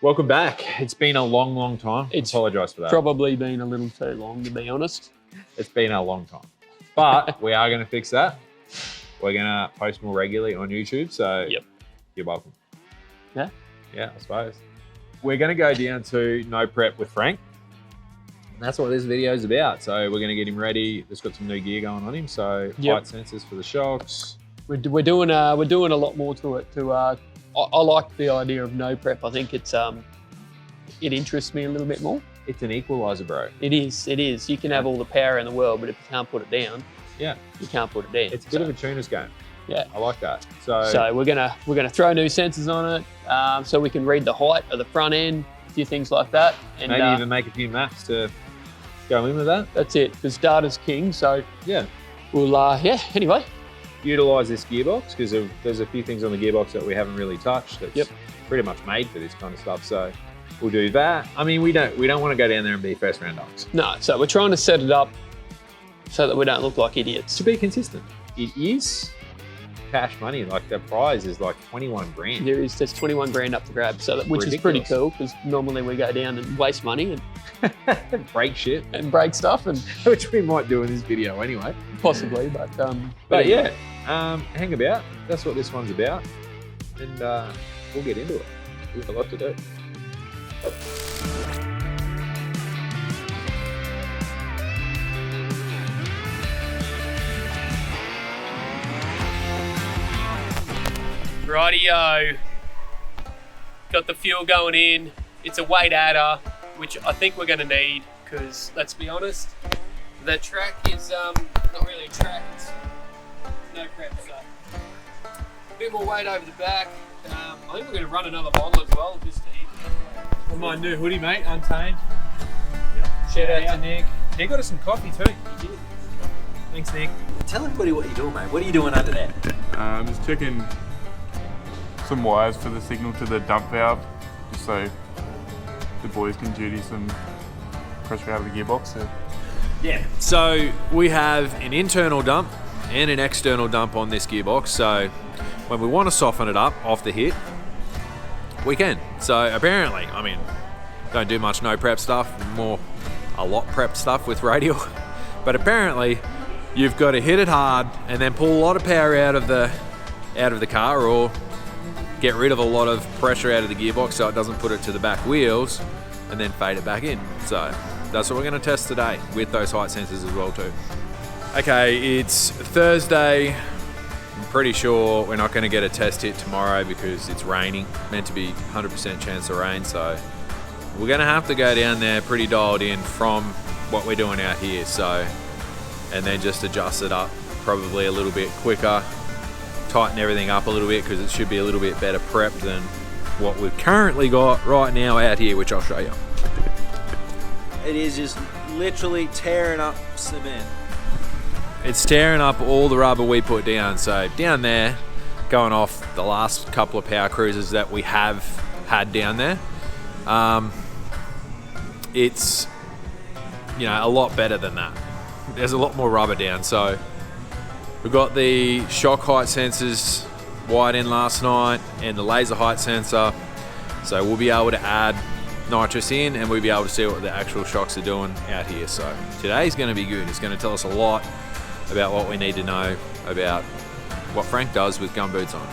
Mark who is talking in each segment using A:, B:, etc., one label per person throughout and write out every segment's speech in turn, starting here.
A: Welcome back. It's been a long time.
B: It's
A: Apologise for that.
B: Probably been a little too long, to be honest.
A: It's been a long time. But we are going to fix that. We're going to post more regularly on YouTube. So
B: Yep.
A: You're welcome.
B: Yeah?
A: Yeah, I suppose. We're going to go down to no prep with Frank. And that's what this video is about. So we're going to get him ready. Just got some new gear going on him. So height sensors for the shocks.
B: We're doing a lot more to it. I like the idea of no prep. I think it interests me a little bit more.
A: It's an equalizer, bro.
B: It is. You can have all the power in the world, but if you can't put it down, you can't put it down.
A: It's a bit of a tuner's game.
B: Yeah,
A: I like that. So
B: we're gonna throw new sensors on it, so we can read the height of the front end, a few things like that, and
A: maybe even make a few maps to go in with that.
B: That's it, because data's king. So
A: yeah,
B: we'll anyway.
A: Utilise this gearbox because there's a few things on the gearbox that we haven't really touched. That's pretty much made for this kind of stuff. So we'll do that. I mean, we don't want to go down there and be first round dogs.
B: No, so we're trying to set it up so that we don't look like idiots.
A: To be consistent, it is cash money. Like the prize is like 21 grand.
B: There's 21 grand up for grabs, so which is pretty cool because normally we go down and waste money and
A: break shit
B: and break stuff, and
A: which we might do in this video anyway.
B: Possibly, but
A: yeah. Hang about. That's what this one's about, and we'll get into it. We've got a lot to do.
B: Rightio. Got the fuel going in. It's a weight adder, which I think we're going to need because, let's be honest, the track is not really a track. It's no prep, so a bit more weight over the back. I think we're going to run another bottle as well, just to eat.
A: My new hoodie, mate, Untamed.
B: Yep.
A: Shout out to Nick. Nick got us some coffee too.
B: He did.
A: Thanks, Nick.
C: Tell everybody what you're doing, mate. What are you doing under there?
D: Just checking some wires for the signal to the dump valve, just so the boys can duty some pressure out of the gearbox.
A: Yeah. So we have an internal dump and an external dump on this gearbox. So when we want to soften it up off the hit, we can. So apparently, I mean, don't do much no prep stuff, more a lot prep stuff with radial. But apparently, you've got to hit it hard and then pull a lot of power out of the car, or get rid of a lot of pressure out of the gearbox so it doesn't put it to the back wheels, and then fade it back in. So that's what we're going to test today with those height sensors as well too. Okay, it's Thursday. I'm pretty sure we're not going to get a test hit tomorrow because it's raining. Meant to be 100% chance of rain, so we're going to have to go down there pretty dialed in from what we're doing out here. So, and then just adjust it up probably a little bit quicker, tighten everything up a little bit because it should be a little bit better prep than what we've currently got right now out here, which I'll show you.
C: It is just literally tearing up cement.
A: It's tearing up all the rubber we put down. So down there, going off the last couple of power cruisers that we have had down there, it's a lot better than that. There's a lot more rubber down. So we've got the shock height sensors wired in last night and the laser height sensor. So we'll be able to add nitrous in and we'll be able to see what the actual shocks are doing out here. So today's going to be good. It's going to tell us a lot about what we need to know about what Frank does with gumboots on.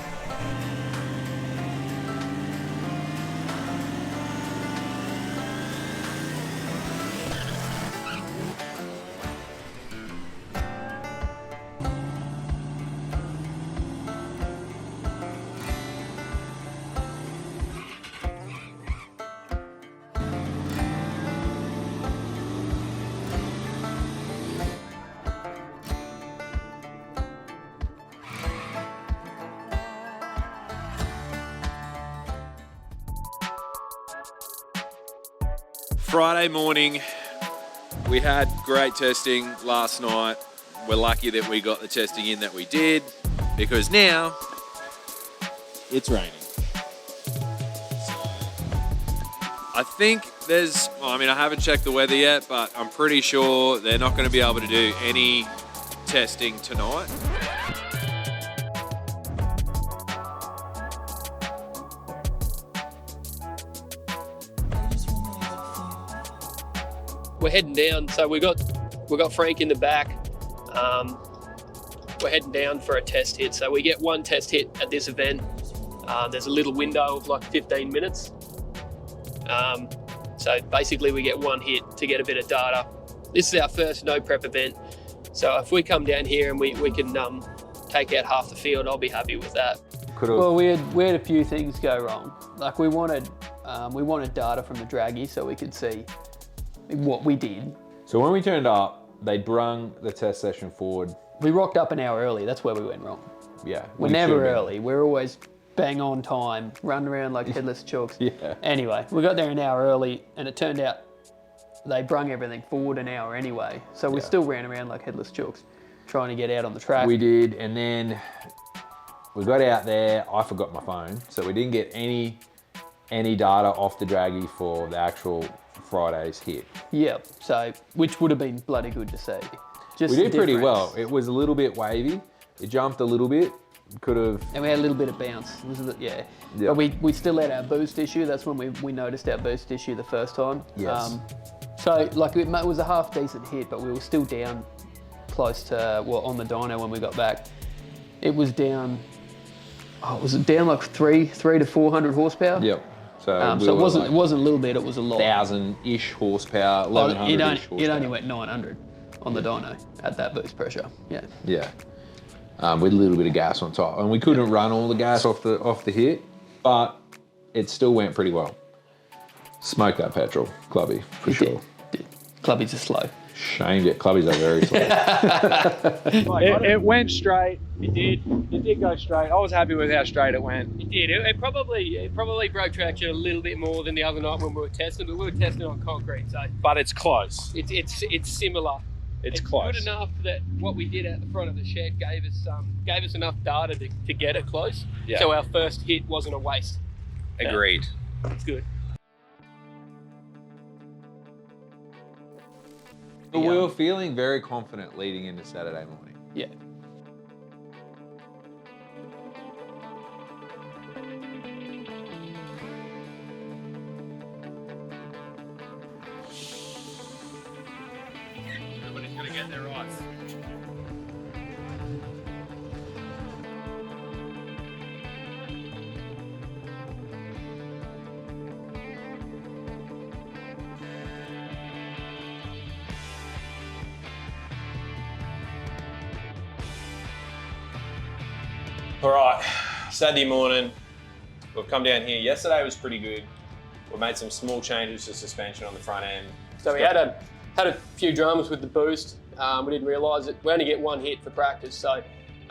A: Friday morning, we had great testing last night. We're lucky that we got the testing in that we did because now it's raining. I think I haven't checked the weather yet, but I'm pretty sure they're not going to be able to do any testing tonight.
B: we're heading down. So we got Frank in the back. We're heading down for a test hit. So we get one test hit at this event. There's a little window of like 15 minutes. So basically we get one hit to get a bit of data. This is our first no prep event. So if we come down here and we can take out half the field, I'll be happy with that.
E: Well, we had a few things go wrong. Like we wanted data from the draggy so we could see what we did.
A: So when we turned up, they brung the test session forward.
E: We rocked up an hour early. That's where we went wrong.
A: Yeah.
E: We're never early. We're always bang on time, running around like headless chooks.
A: Yeah.
E: Anyway, we got there an hour early and it turned out they brung everything forward an hour anyway. So we still ran around like headless chooks trying to get out on the track.
A: We did, and then we got out there. I forgot my phone, so we didn't get any data off the draggy for the actual Friday's hit.
E: Yep. So, which would have been bloody good to see. Just
A: We did pretty
E: difference.
A: well. It was a little bit wavy. It jumped a little bit. Could have.
E: And we had a little bit of bounce.
A: Yeah.
E: But we still had our boost issue. That's when we noticed our boost issue the first time.
A: Yes.
E: So like it was a half decent hit, but we were still down close to on the dyno when we got back. It was down. Oh, was it down like 300 to 400 horsepower?
A: Yep. So,
E: So it wasn't a little bit. It was a lot.
A: 1,000-ish horsepower, 1,100-ish horsepower.
E: It only went 900 on the dyno at that boost pressure. Yeah.
A: Yeah. With a little bit of gas on top, and we couldn't run all the gas off the hit, but it still went pretty well. Smoked that petrol, Clubby, for sure.
E: Did. Clubbies are slow.
A: Shamed it. Clubbies are very slow.
C: It went straight. It did go straight. I was happy with how straight it went.
B: It did. It probably broke traction a little bit more than the other night when we were testing, but we were testing on concrete, so
C: But it's close.
B: it's similar.
C: It's close.
B: Good enough that what we did at the front of the shed gave us enough data to get it close.
C: Yeah.
B: So our first hit wasn't a waste.
C: Agreed.
B: It's good.
A: But we were feeling very confident leading into Saturday morning.
E: Yeah.
B: Everybody's gonna get their rights.
F: All right, Saturday morning, we've come down here. Yesterday was pretty good. We made some small changes to suspension on the front end.
B: So we had a few dramas with the boost. We didn't realise it. We only get one hit for practice, so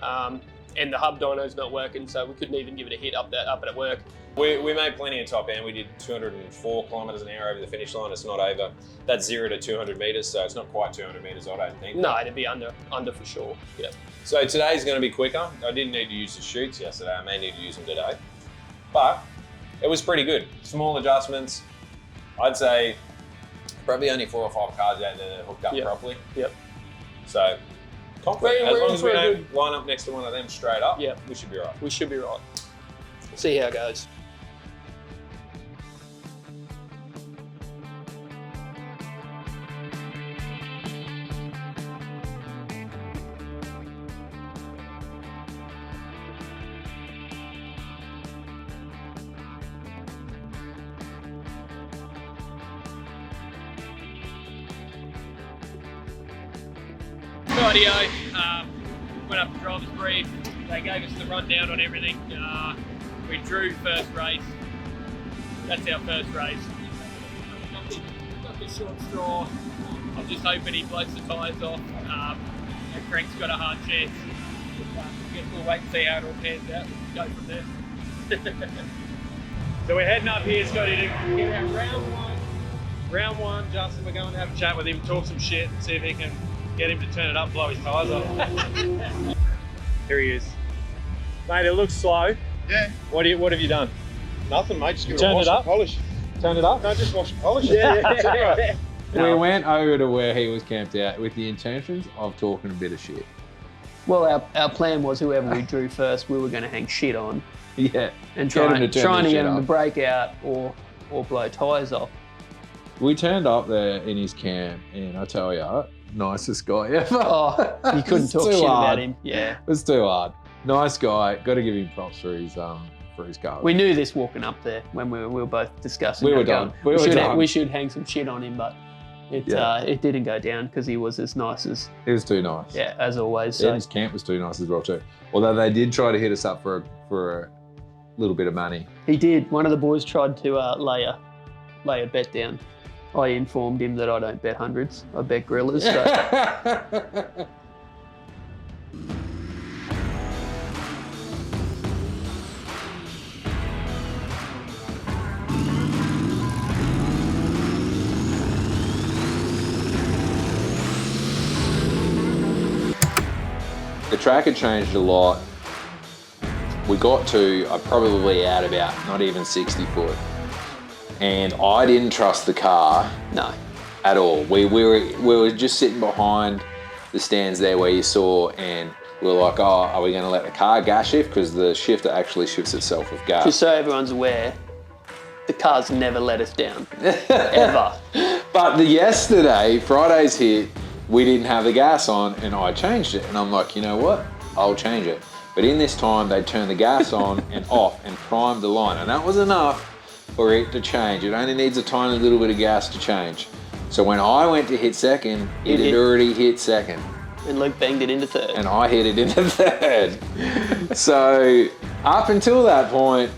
B: and the hub dyno's not working, so we couldn't even give it a hit up at work.
F: We made plenty of top end. We did 204 kilometres an hour over the finish line. It's not over. That's 0 to 200 metres, so it's not quite 200 metres, I don't think.
B: No, it'd be under for sure. Yeah.
F: So today's going to be quicker. I didn't need to use the chutes yesterday. I may need to use them today. But it was pretty good. Small adjustments. I'd say probably only 4 or 5 cars out there that hooked up properly.
B: Yep.
F: So confident. As long as we
B: we're
F: don't line up next to one of them straight up,
B: Yep.
F: we should be right.
B: We should be right. See how it goes. Rightio, went up to driver's brief. They gave us the rundown on everything. We drew first race. That's our first race. Got the short straw. I'm just hoping he blows the tyres off. And Frank's got a hard chance. We'll wait and see how it all pans out. Go from there.
C: So we're heading up here, Scotty, to get our round one. Round one, Justin, we're going to have a chat with him, talk some shit, and see if he can get him to turn it up, blow his tyres off. Here he is. Mate, it looks slow.
G: Yeah.
C: What have you done?
G: Nothing, mate. Just give it
C: Turned
G: a wash
C: it up?
G: and polish.
C: Turned it up?
G: No, just wash and polish.
C: Yeah.
A: We went over to where he was camped out with the intentions of talking a bit of shit.
E: Well, our plan was whoever we drew first, we were going to hang shit on
A: Yeah.
E: and
A: Get him
E: trying
A: to
E: to
A: turn
E: get
A: the shit
E: him to
A: up.
E: break out or blow tyres off.
F: We turned up there in his camp, and I tell you, nicest guy ever.
E: Oh, you couldn't
F: It's
E: talk
F: too
E: shit
F: hard.
E: about him. Yeah.
F: It was too hard. Nice guy. Got to give him props for his car.
E: We knew this walking up there when we were both discussing.
F: We were
E: it, going,
F: done. We were done.
E: We should hang some shit on him, but it didn't go down because he was as nice as
F: He was too nice.
E: as always.
F: And
E: So
F: his camp was too nice as well too. Although they did try to hit us up for a little bit of money.
E: he did. One of the boys tried to lay a bet down. I informed him that I don't bet hundreds. I bet gorillas. So.
F: The track had changed a lot. We got to probably out about not even 60 foot. And I didn't trust the car
E: No.
F: at all. We were just sitting behind the stands there where you saw, and we were like, oh, are we going to let the car gas shift? Because the shifter actually shifts itself with gas.
E: Just so everyone's aware, the car's never let us down. Ever.
F: But yesterday, Friday's hit, we didn't have the gas on, and I changed it. And I'm like, you know what? I'll change it. But in this time, they turned the gas on and off and primed the line. And that was enough for it to change. It only needs a tiny little bit of gas to change. So when I went to hit second, it had already hit second.
E: And Luke banged it into third.
F: And I hit it into third. So up until that point,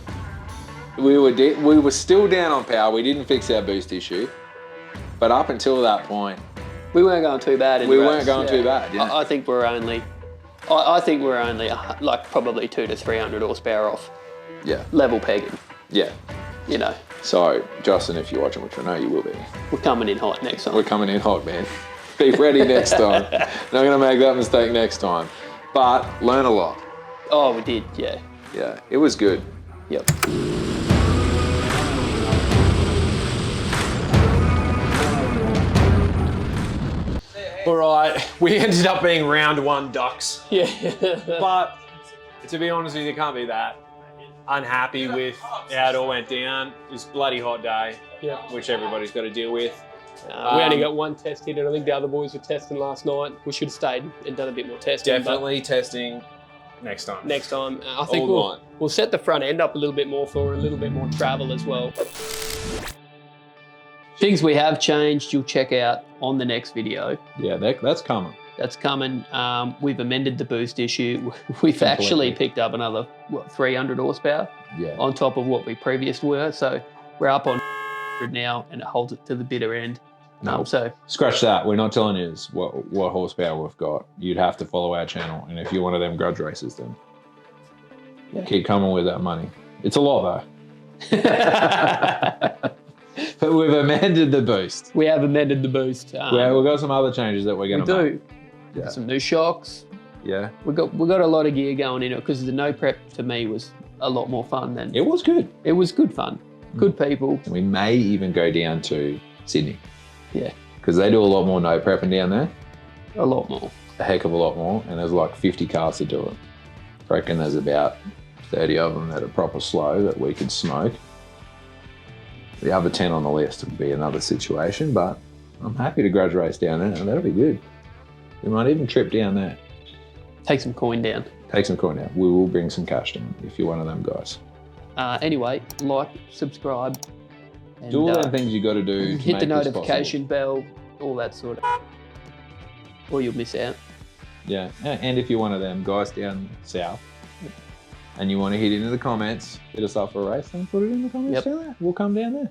F: we were still down on power. We didn't fix our boost issue. But up until that point,
E: we weren't going too bad in the
F: we
E: race.
F: weren't going too bad. Yeah.
E: I think we're only, I think we're only like probably 200 to 300 horsepower off
F: Yeah.
E: level pegging.
F: Yeah.
E: You know,
F: So, Justin, if you're watching, which I know you will be,
E: we're coming in hot next time.
F: we're coming in hot, man. Be ready next time. Not going to make that mistake next time. But learn a lot.
E: Oh, we did, yeah.
F: Yeah, it was good.
E: Yep.
B: All right, we ended up being round one ducks.
E: Yeah.
B: But to be honest with you, can't be that unhappy with how it all went down. It was a bloody hot day,
E: Yep.
B: which everybody's got to deal with.
E: We only got one test hit, and I think the other boys were testing last night. We should have stayed and done a bit more testing.
B: Definitely testing next time.
E: But next time, I think
B: All night.
E: we'll set the front end up a little bit more for a little bit more travel as well. Things we have changed, you'll check out on the next video.
F: Yeah, that's coming.
E: That's coming. We've amended the boost issue. We've actually picked up another 300 horsepower
F: Yeah.
E: on top of what we previously were. So we're up on 100 now, and it holds it to the bitter end.
F: No.
E: So
F: Scratch that. We're not telling you what horsepower we've got. You'd have to follow our channel. And if you're one of them grudge racers, then keep coming with that money. It's a lot, though. But we've amended the boost.
E: we have amended the boost.
F: We've got some other changes that we're
E: we
F: going to make.
E: do.
F: Yeah.
E: Some new shocks.
F: Yeah.
E: We got a lot of gear going in it because the no prep to me was a lot more fun than
F: It was good.
E: it was good fun. Good people.
F: We may even go down to Sydney.
E: Yeah.
F: Because they do a lot more no prepping down there.
E: A lot more.
F: A heck of a lot more. And there's like 50 cars to do it. I reckon there's about 30 of them that are proper slow that we could smoke. The other 10 on the list would be another situation, but I'm happy to grudge race down there. That'll be good. We might even trip down there.
E: Take some coin down.
F: Take some coin out. We will bring some cash down if you're one of them guys.
E: Anyway, like, subscribe, and
F: Do all them things you got to do to
E: hit the
F: make this
E: notification bell, all that sort of, or you'll miss out.
F: possible. Yeah, and if you're one of them guys down south and you want to hit into the comments, hit us up for a race, then put it in the comments
E: Yep.
F: down there. We'll come down there.